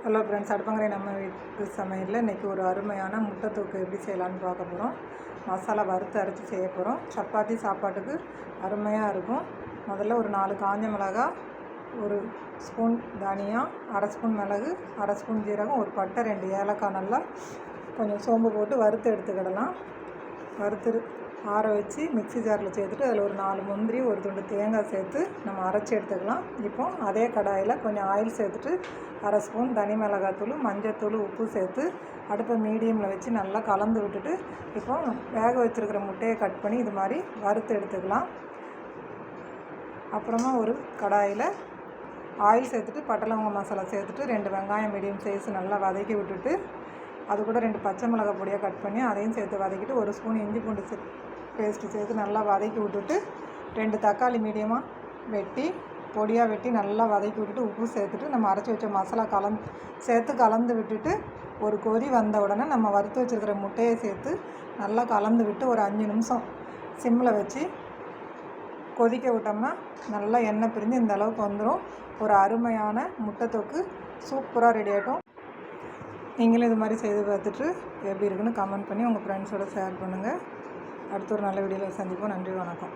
Hello friends, அடுப்பங்கரை நம்ம வீட்டு சமையலில் இன்றைக்கி ஒரு அருமையான முட்டை தொக்கு எப்படி செய்யலான்னு பார்க்க போகிறோம். மசாலா வறுத்து அரைச்சி செய்ய போகிறோம். சப்பாத்தி சாப்பாட்டுக்கு அருமையாக இருக்கும். முதல்ல ஒரு 4 காஞ்ச மிளகா, ஒரு ஸ்பூன் தனியா, அரை ஸ்பூன் மிளகு, அரை ஸ்பூன் ஜீரகம், ஒரு பட்டை, 2 ஏலக்காய், நல்லா கொஞ்சம் சோம்பு போட்டு வறுத்து எடுத்துக்கிடலாம். வறுத்து ஆற வச்சு மிக்ஸி ஜாரில் சேர்த்துட்டு அதில் ஒரு 4 முந்திரி, ஒரு துண்டு தேங்காய் சேர்த்து நம்ம அரைச்சி எடுத்துக்கலாம். இப்போ அதே கடாயில் கொஞ்சம் ஆயில் சேர்த்துட்டு அரை ஸ்பூன் தனி மிளகாத்தூள், மஞ்சத்தூள், உப்பு சேர்த்து அடுப்பை மீடியமில் வச்சு நல்லா கலந்து விட்டுட்டு இப்போ வேக வச்சுருக்கிற முட்டையை கட் பண்ணி இது மாதிரி வறுத்து எடுத்துக்கலாம். அப்புறமா ஒரு கடாயில் ஆயில் சேர்த்துட்டு பட்டை லவங்க மசாலா சேர்த்துட்டு 2 வெங்காயம் மீடியம் சைஸ் நல்லா வதக்கி விட்டுட்டு அது கூட 2 பச்சை மிளகாய் பொடியாக கட் பண்ணி அதையும் சேர்த்து வதக்கிட்டு ஒரு ஸ்பூன் இஞ்சி பூண்டு பேஸ்ட்டு சேர்த்து நல்லா வதக்கி விட்டுட்டு 2 தக்காளி மீடியமாக வெட்டி பொடியாக வெட்டி நல்லா வதக்கி விட்டுட்டு உப்பு சேர்த்துட்டு நம்ம அரைச்சி வச்ச மசாலா கலந்து விட்டுட்டு ஒரு கொதி வந்த உடனே நம்ம வறுத்து வச்சுருக்கிற முட்டையை சேர்த்து நல்லா கலந்து விட்டு ஒரு 5 நிமிஷம் சிம்மில் வச்சு கொதிக்க விட்டோம்னா நல்லா எண்ணெய் பிரிஞ்சு இந்த அளவுக்கு வந்துடும். ஒரு அருமையான முட்டை தொக்கு சூப்பராக ரெடி ஆகிட்டோம். நீங்களும் இது மாதிரி செய்து பார்த்துட்டு எப்படி இருக்குன்னு கமெண்ட் பண்ணி உங்கள் ஃப்ரெண்ட்ஸோடு ஷேர் பண்ணுங்கள். அடுத்த ஒரு நல்ல வீடியோவில் சந்திப்போம். நன்றி, வணக்கம்.